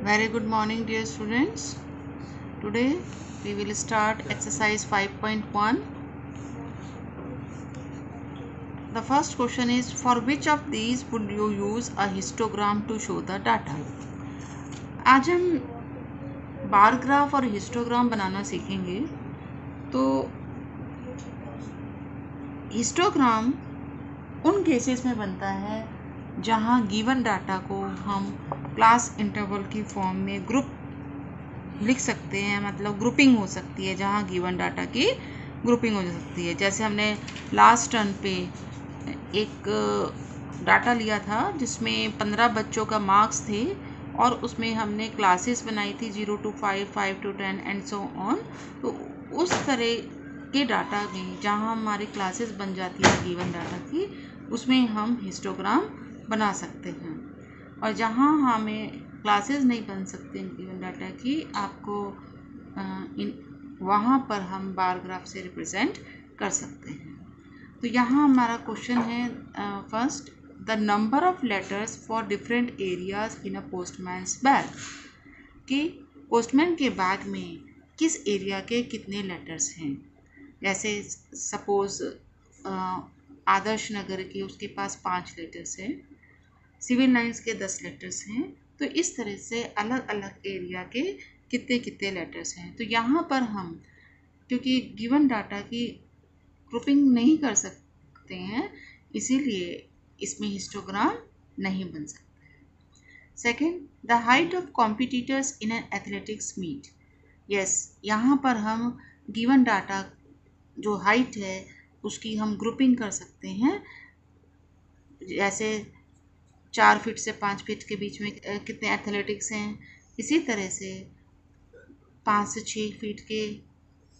Very good morning, dear students. Today we will start exercise 5.1. The first question is, for which of these would you use a histogram to show the data? आज हम bar graph और histogram बनाना सीखेंगे। तो histogram उन cases में बनता है जहां गिवन डाटा को हम क्लास इंटरवल की फॉर्म में ग्रुप लिख सकते हैं, मतलब ग्रुपिंग हो सकती है, जहां गिवन डाटा की ग्रुपिंग हो सकती है। जैसे हमने लास्ट टर्न पे एक डाटा लिया था जिसमें 15 बच्चों का मार्क्स थे और उसमें हमने क्लासेस बनाई थी 0 to 5, 5 to 10 and so on. तो उस तरह के डाटा में जहां हमारी क्लासेस बन जाती है गिवन डाटा की, उसमें हम हिस्टोग्राम बना सकते हैं। और जहां हमें क्लासेस नहीं बन सकते गिवन डाटा की, आपको वहाँ पर हम बार ग्राफ से रिप्रेजेंट कर सकते हैं। तो यहाँ हमारा क्वेश्चन है first, the number of letters for different areas in a postman's bag, कि पोस्टमैन के बैग में किस एरिया के कितने लेटर्स हैं। जैसे सपोज आदर्श नगर के उसके पास 5 लेटर्स हैं, सिविल लाइन्स के 10 लेटर्स हैं। तो इस तरह से अलग अलग एरिया के कितने कितने लेटर्स हैं। तो यहाँ पर हम क्योंकि गिवन डाटा की ग्रुपिंग नहीं कर सकते हैं, इसीलिए इसमें हिस्टोग्राम नहीं बन सकता। Second, the height of competitors in an athletics meet. Yes, यहाँ पर हम गिवन डाटा जो हाइट है उसकी हम ग्रुपिंग कर सकते हैं। जैसे 4 फीट से 5 फीट के बीच में कितने एथलेटिक्स हैं, इसी तरह से 5 से 6 फीट के,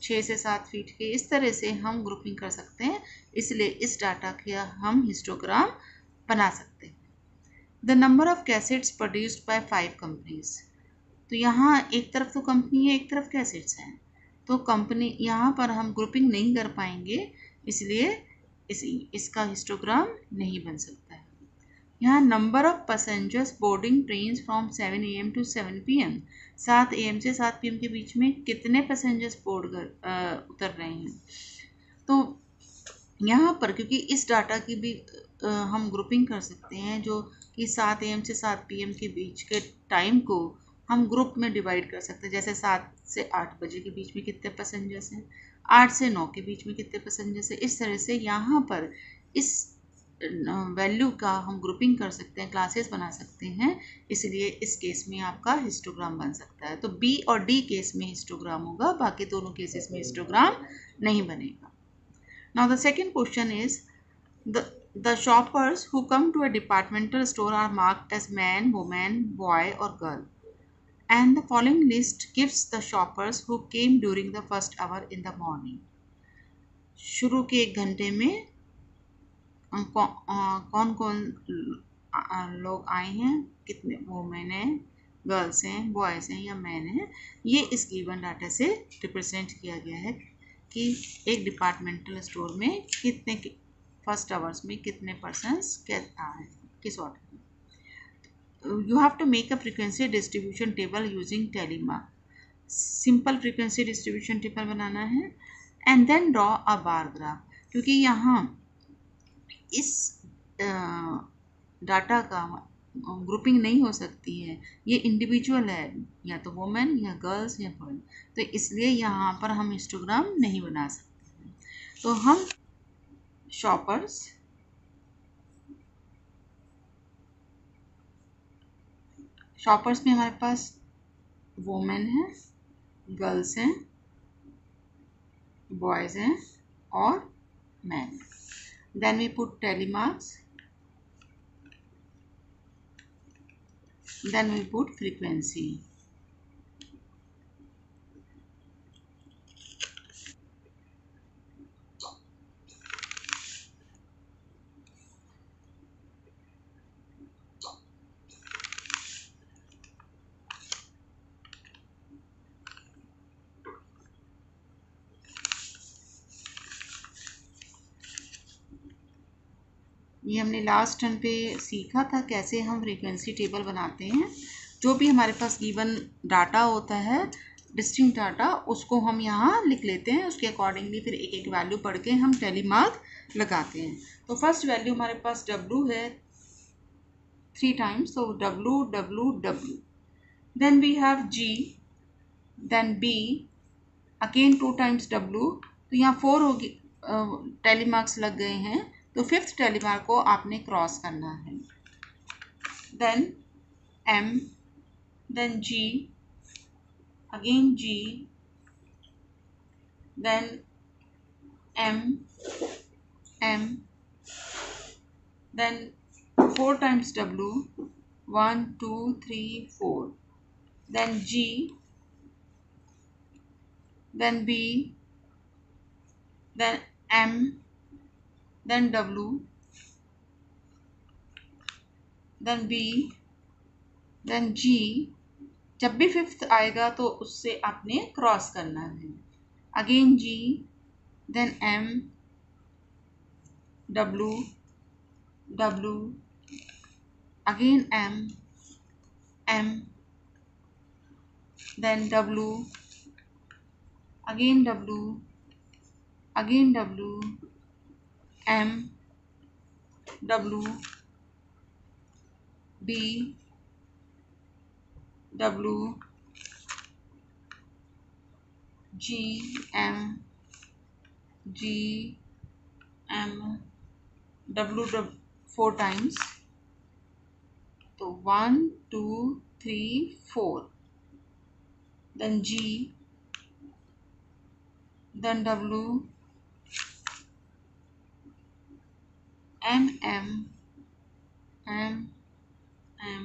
6 से 7 फीट के, इस तरह से हम ग्रुपिंग कर सकते हैं। इसलिए इस डाटा का हम हिस्टोग्राम बना सकते हैं। The number of cassettes produced by 5 companies. तो यहाँ एक तरफ तो कंपनी है, एक तरफ कैसेट्स हैं, तो कंपनी यहाँ पर हम ग्रुपिंग नहीं कर पाएंगे, इसलिए इसका हिस्टोग्राम नहीं बन सकता है। यहाँ number of passengers boarding train from 7 AM to 7 PM, 7 AM से 7 PM के बीच में कितने पैसेंजर्स बोर्ड कर उतर रहे हैं। तो यहाँ पर क्योंकि इस डाटा की भी हम ग्रुपिंग कर सकते हैं, जो कि 7 AM से 7 PM के बीच के टाइम को हम ग्रुप में डिवाइड कर सकते हैं। जैसे 7 से 8 बजे के बीच में कितने पैसेंजर्स हैं, 8 से 9 के बीच में कितने पैसेंजर्स हैं। इस तरह से यहाँ पर इस वैल्यू का हम ग्रुपिंग कर सकते हैं, क्लासेस बना सकते हैं, इसलिए इस केस में आपका हिस्टोग्राम बन सकता है। तो बी और डी केस में हिस्टोग्राम होगा, बाकी दोनों केसेस में हिस्टोग्राम नहीं बनेगा। Now the second question is, the shoppers who come to a departmental store are marked as man, women, boy और girl, and the following list gives the shoppers who came during the first hour in the morning. शुरू के 1 घंटे में कौन कौन लोग आए हैं, कितने वुमेन हैं, गर्ल्स हैं, बॉयज़ हैं या मैन हैं, ये इस गिवन डाटा से रिप्रेजेंट किया गया है कि एक डिपार्टमेंटल स्टोर में कितने फर्स्ट आवर्स में कितने पर्सन्स आए किस ऑर्डर में। You have to make a frequency distribution table using Telemark. Simple frequency distribution table बनाना है and then draw a bar graph. क्योंकि यहाँ इस डाटा का ग्रुपिंग नहीं हो सकती है, ये इंडिविजुअल है, या तो वुमेन या गर्ल्स या बॉय, तो इसलिए यहाँ पर हम हिस्टोग्राम नहीं बना सकते हैं। तो हम शॉपर्स में हमारे पास वुमेन है, गर्ल्स हैं, बॉयज़ हैं और man. Then we put tally marks, then we put frequency. ये हमने लास्ट टर्न पे सीखा था कैसे हम फ्रीक्वेंसी टेबल बनाते हैं। जो भी हमारे पास गिवन डाटा होता है, डिस्टिंक्ट डाटा, उसको हम यहाँ लिख लेते हैं। उसके अकॉर्डिंगली फिर एक एक वैल्यू पढ़ के हम टैली मार्क लगाते हैं। तो फर्स्ट वैल्यू हमारे पास W है 3 times, so W W W. Then we have G, then B, again 2 times W. तो यहाँ 4 होगी, टैली मार्क्स लग गए हैं। तो फिफ्थ टैली मार्क को आपने क्रॉस करना है। Then M, then G, again G, then M, M, then 4 times W, 1 2 3 4, then G, then B, then M, then W, then B, then G. जब भी फिफ्थ आएगा तो उससे आपने क्रॉस करना है। Again G, then M, W, W, again M, M, then W, again W, again W, M, W, B, W, G, M, G, M, W, 4 times. तो 1 2 3 4, then G, then W, M, M, M, M,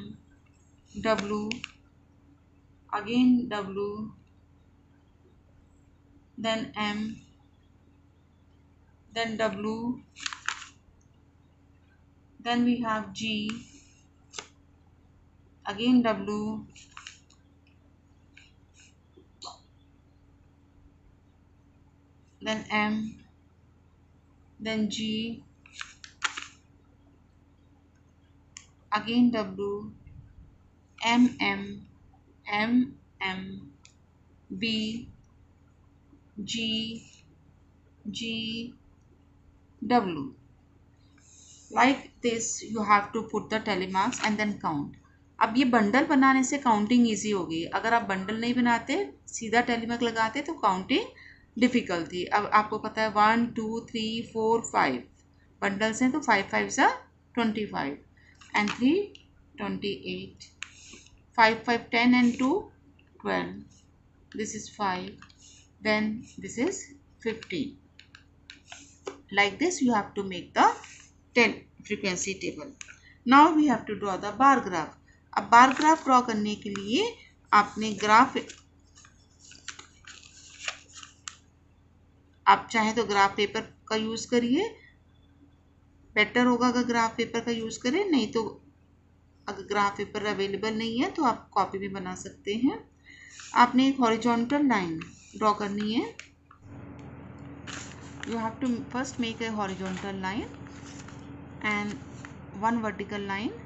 W, again W, then M, then W, then we have G, again W, then M, then G, again W, M, M, M, M, B, G, G, W. Like this you have to put the tally marks and then count. अब ये bundle बनाने से counting easy हो गई। अगर आप bundle नहीं बनाते, सीधा टैली मार्क लगाते तो काउंटिंग डिफिकल्ट थी। अब आपको पता है 1 2 3 4 5 बंडल्स हैं, तो 5 5 सा 25 and 3 28, 5 5 10 and 2 12, this is 5, then this is 15. Like this you have to make the 10 frequency table. Now we have to draw the bar graph. अब बार ग्राफ ड्रॉ करने के लिए आपने ग्राफ, आप चाहे तो ग्राफ पेपर का यूज़ करिए, बेटर होगा अगर ग्राफ पेपर का यूज़ करें। नहीं तो अगर ग्राफ पेपर अवेलेबल नहीं है तो आप कॉपी भी बना सकते हैं। आपने एक हॉरिजॉन्टल लाइन ड्रॉ करनी है। You have to first make a horizontal line and one vertical line.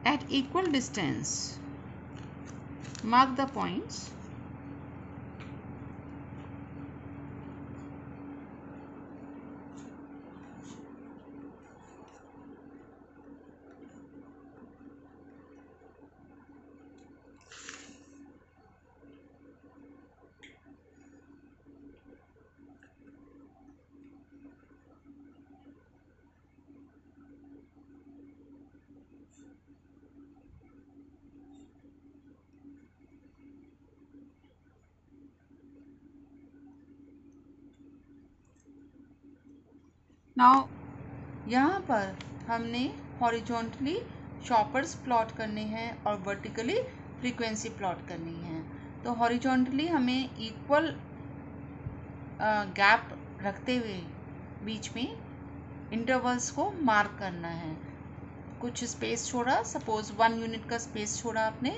At equal distance, mark the points. Now यहाँ पर हमने हॉरिजॉन्टली चॉपर्स प्लॉट करने हैं और वर्टिकली फ्रीक्वेंसी प्लॉट करनी है। तो हॉरिजॉन्टली हमें इक्वल गैप रखते हुए बीच में इंटरवल्स को मार्क करना है। कुछ स्पेस छोड़ा, सपोज 1 यूनिट का स्पेस छोड़ा आपने,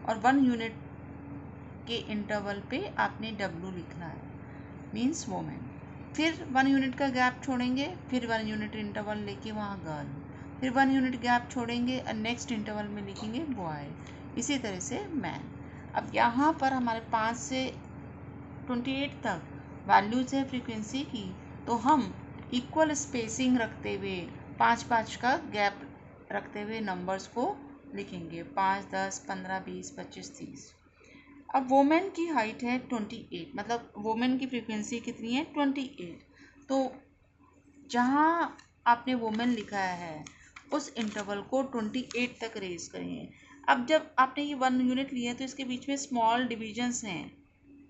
और 1 यूनिट के इंटरवल पे आपने W लिखना है, मीन्स वोमेन। फिर 1 यूनिट का गैप छोड़ेंगे, फिर 1 यूनिट इंटरवल लेके वहाँ गर्ल, फिर 1 यूनिट गैप छोड़ेंगे और नेक्स्ट इंटरवल में लिखेंगे बॉय, इसी तरह से मैन। अब यहाँ पर हमारे 5 से 28 तक वैल्यूज़ है फ्रीक्वेंसी की, तो हम इक्वल स्पेसिंग रखते हुए 5-5 का गैप रखते हुए नंबर्स को लिखेंगे, 5, 10, 15, 20, 25, 30। अब वोमेन की हाइट है 28, मतलब वोमेन की फ्रीक्वेंसी कितनी है 28। तो जहाँ आपने वोमेन लिखा है उस इंटरवल को 28 तक रेज करेंगे। अब जब आपने ये 1 यूनिट लिया है तो इसके बीच में स्मॉल डिविजन्स हैं,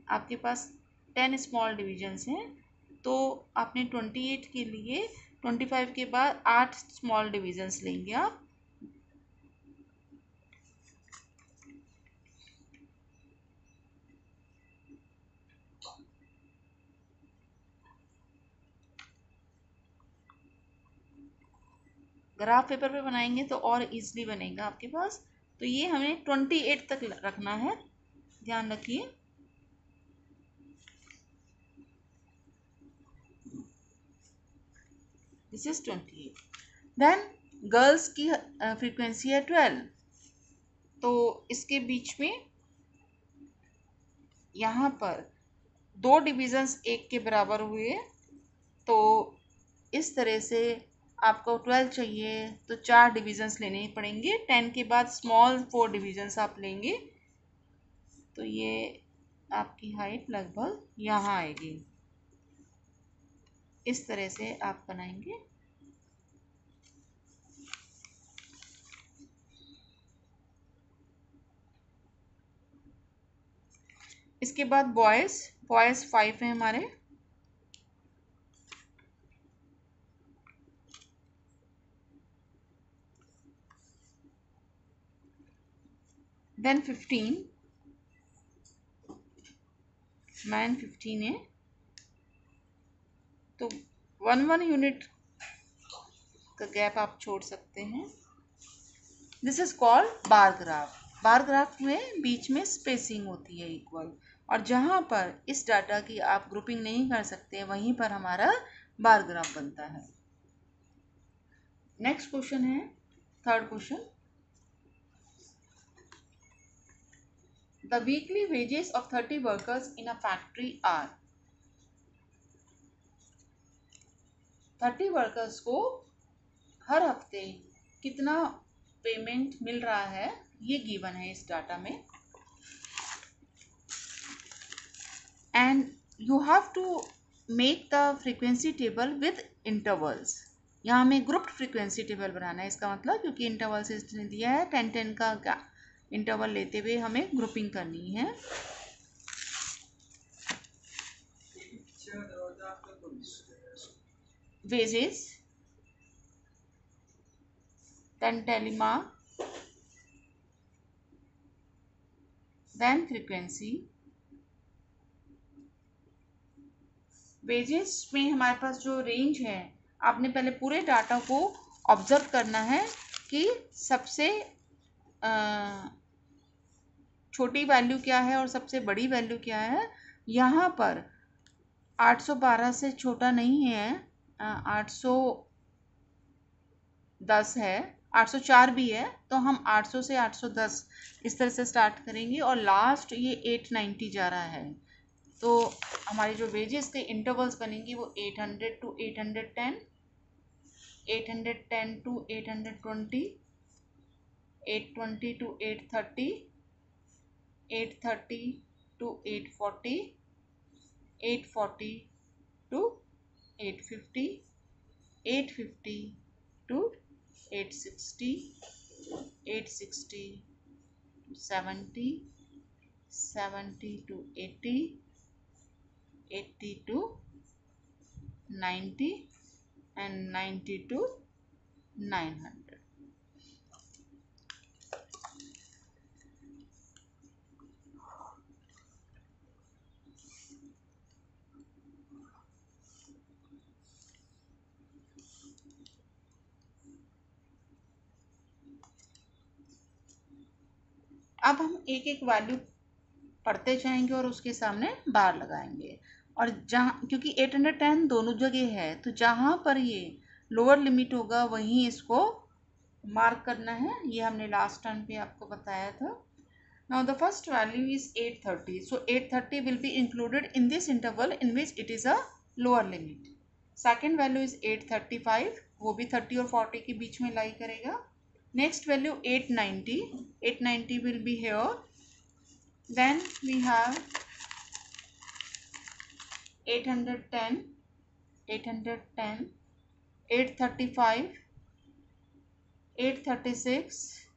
आपके पास 10 स्मॉल डिविजन्स हैं, तो आपने 28 के लिए 25 के बाद 8 स्मॉल डिविजन्स लेंगे आप। ग्राफ पेपर पे बनाएंगे तो और इजीली बनेगा आपके पास। तो ये हमें 28 तक रखना है, ध्यान रखिए। This is 28। देन गर्ल्स की फ्रीक्वेंसी है 12, तो इसके बीच में यहाँ पर 2 डिविजन्स 1 के बराबर हुए, तो इस तरह से आपको 12 चाहिए तो 4 डिविजन्स लेने पड़ेंगे। 10 के बाद स्मॉल 4 डिविजन्स आप लेंगे, तो ये आपकी हाइट लगभग यहाँ आएगी। इस तरह से आप बनाएंगे। इसके बाद बॉयज़ 5 हैं हमारे। देन 15, मैन 15 है, तो 1 यूनिट का गैप आप छोड़ सकते हैं। This is called bar graph. Bar graph में बीच में स्पेसिंग होती है इक्वल, और जहाँ पर इस डाटा की आप ग्रुपिंग नहीं कर सकते वहीं पर हमारा बार ग्राफ बनता है। नेक्स्ट क्वेश्चन है, third question. The weekly wages of 30 workers in a factory are। 30 workers को हर हफ्ते कितना पेमेंट मिल रहा है, ये गिवन है इस डाटा में। And you have to make the frequency table with intervals. यहाँ हमें ग्रुप्ड फ्रीक्वेंसी टेबल बनाना है, इसका मतलब क्योंकि इंटरवल्स इसने दिया है 10-10 का इंटरवल लेते हुए हमें ग्रुपिंग करनी है। Wages, then telemark, then frequency। Wages में हमारे पास जो रेंज है, आपने पहले पूरे डाटा को ऑब्जर्व करना है कि सबसे छोटी वैल्यू क्या है और सबसे बड़ी वैल्यू क्या है। यहाँ पर 812 से छोटा नहीं है, 810 है, 804 भी है, तो हम 800 से 810 इस तरह से स्टार्ट करेंगे, और लास्ट ये 890 जा रहा है। तो हमारी जो वेजेस के इंटरवल्स बनेंगी वो 800 to 810, 810 to 820, 820 to 830, 830 to 840, 840 to 850, 850 to 860, 860 to 70, 70 to 80, 80 to 90, and 90 to 900. अब हम एक एक वैल्यू पढ़ते जाएंगे और उसके सामने बार लगाएंगे। और जहाँ, क्योंकि 810 दोनों जगह है, तो जहाँ पर ये लोअर लिमिट होगा वहीं इसको मार्क करना है। ये हमने लास्ट टर्म पे आपको बताया था। Now the first value is 830. So 830 will be included in this interval in which it is a lower limit. Second value is 835. वो भी 30 और 40 के बीच में लाई करेगा. Next value 890. 890 will be here. Then we have 810. 810. 835. 836.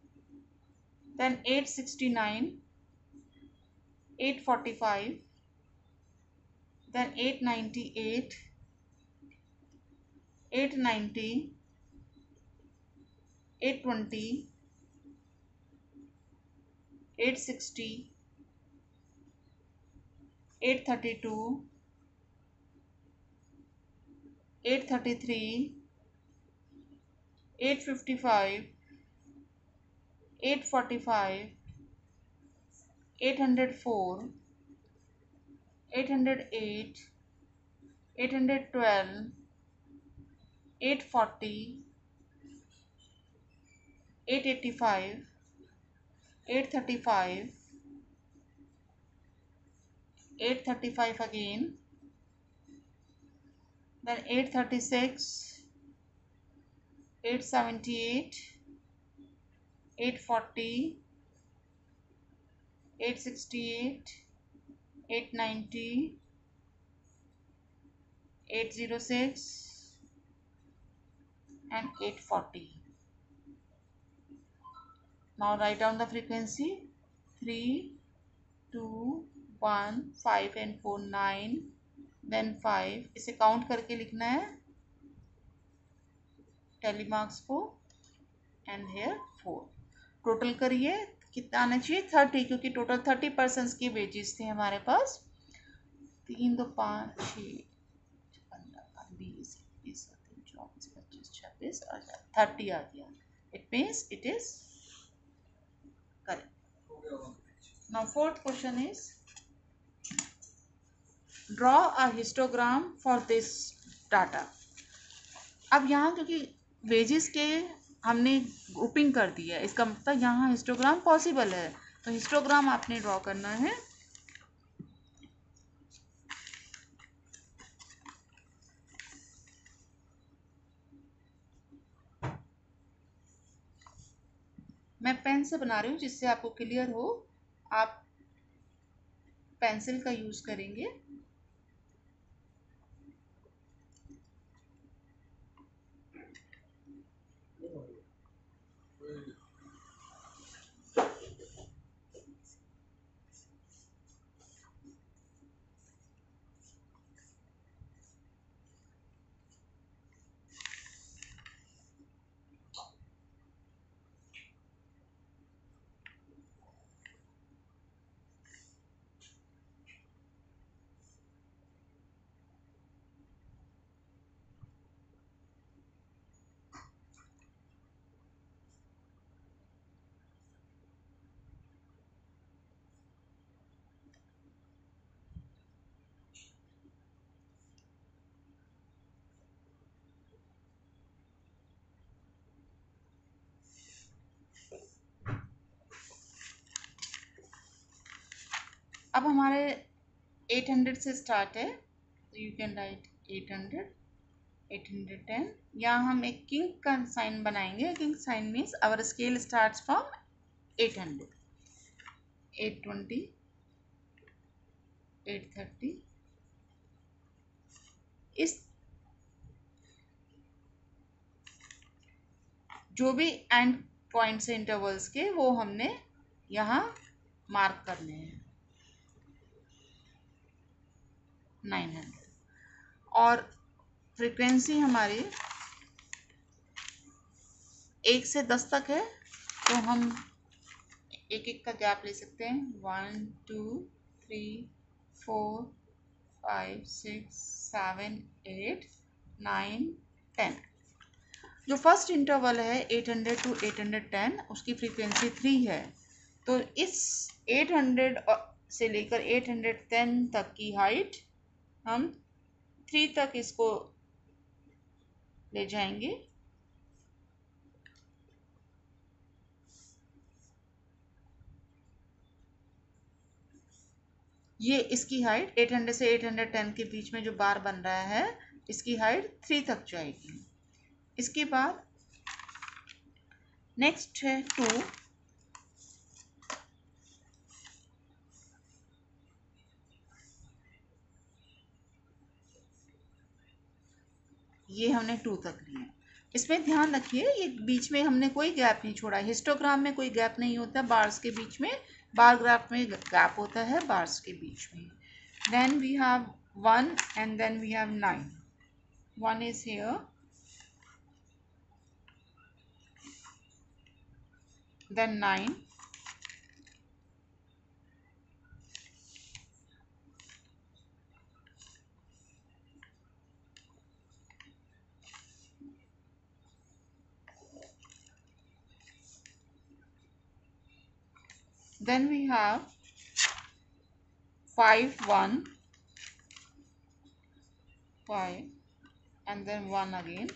Then 869. 845. Then 898. 890, 820, 860, 832, 833, 855, 845, 804, 808, 812, 840, 885, 835, 835 again, then 836, 878, 840, 868, 890, 806 and 840. Now write down the frequency. 3, 2, 1, 5 and 4, 9, then 5. इसे count करके लिखना है टैली मार्क्स को, एंड हेयर 4. टोटल करिए कितना आना चाहिए 30, क्योंकि टोटल 30% की वेजेस थे हमारे पास. 3, 2, 5, 6, 15, 20, 21, 24, 25, 26 और 30 आ गया. It means it is correct. Now fourth question is draw a histogram for this data. अब यहाँ क्योंकि वेजेस के हमने ग्रुपिंग कर दी है, इसका मतलब यहाँ हिस्टोग्राम पॉसिबल है, तो हिस्टोग्राम आपने ड्रॉ करना है. मैं पेन से बना रही हूँ जिससे आपको क्लियर हो. आप पेंसिल का यूज करेंगे. अब हमारे 800 से स्टार्ट है, तो यू कैन राइट 800, 810. यहाँ हम एक किंग का साइन बनाएंगे. Kink sign means our scale starts from 800. 820, 830. इस जो भी एंड पॉइंट्स हैं इंटरवल्स के, वो हमने यहाँ मार्क करने हैं. 900. और फ्रीक्वेंसी हमारी 1 से 10 तक है, तो हम एक एक का गैप ले सकते हैं. 1, 2, 3, 4, 5, 6, 7, 8, 9, 10. जो फर्स्ट इंटरवल है 800 to 810, उसकी फ्रीक्वेंसी 3 है. तो इस 800 से लेकर 810 तक की हाइट हम 3 तक इसको ले जाएंगे। ये इसकी हाइट 800 से 810 के बीच में जो बार बन रहा है, इसकी हाइट 3 तक जाएगी। इसके बाद नेक्स्ट है 2। ये हमने 2 तक लिया। इसमें ध्यान रखिए ये बीच में हमने कोई गैप नहीं छोड़ा। हिस्टोग्राम में कोई गैप नहीं होता बार्स के बीच में, बार ग्राफ में गैप होता है बार्स के बीच में। Then we have 1 and then we have 9। 1 is here, then 9, then we have 5, 1, 5, and then 1 again,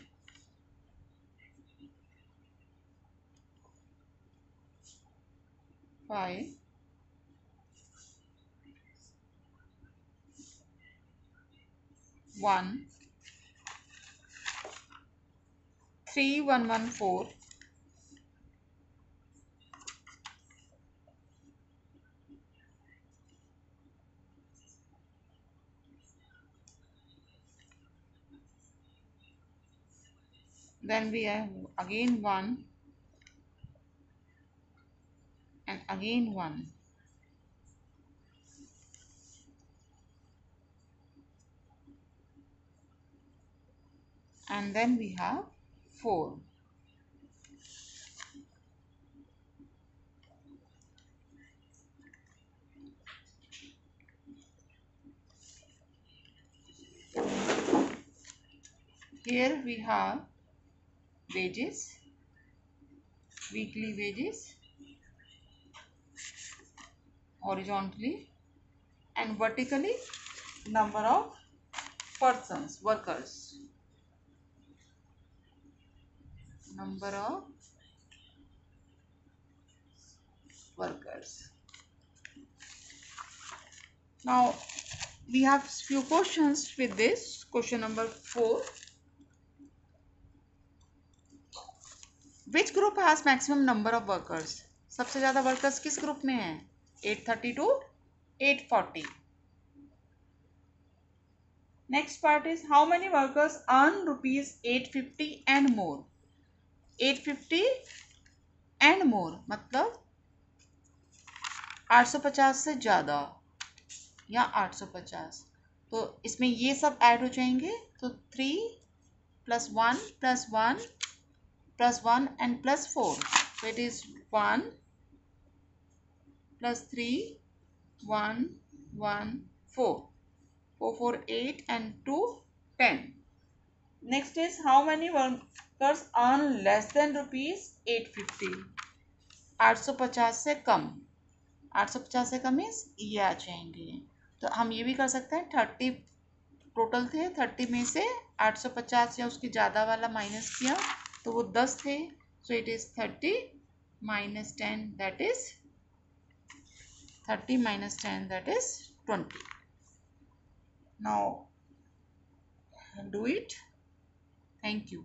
5, 1, 3, 1, 1, 4, then we have again 1 and again 1, and then we have 4. Here we have wages, weekly wages horizontally, and vertically number of persons, workers, number of workers. Now we have few questions with this. Question number 4. Which group has maximum number of workers? सबसे ज़्यादा workers किस group में है? 830 to 840. Next part is how many workers earn rupees 850 and more? 850 and more मतलब 850 से ज़्यादा या 850। तो इसमें ये सब ऐड हो जाएंगे। तो 3 + 1 + 1 + 1 and +4. So it is 1 + 3, 1, 1, 4. 4, 4, 8 and 2, 10. Next is how many workers earn less than rupees 850? 850 से कम। 850 से कम मीन्स ये आ जाएंगे। तो हम ये भी कर सकते हैं 30 टोटल थे, 30 में से 850 या उसके ज़्यादा वाला माइनस किया तो वो 10 थे। So it is 30 - 10 that is 30 - 10 that is 20. Now do it. Thank you.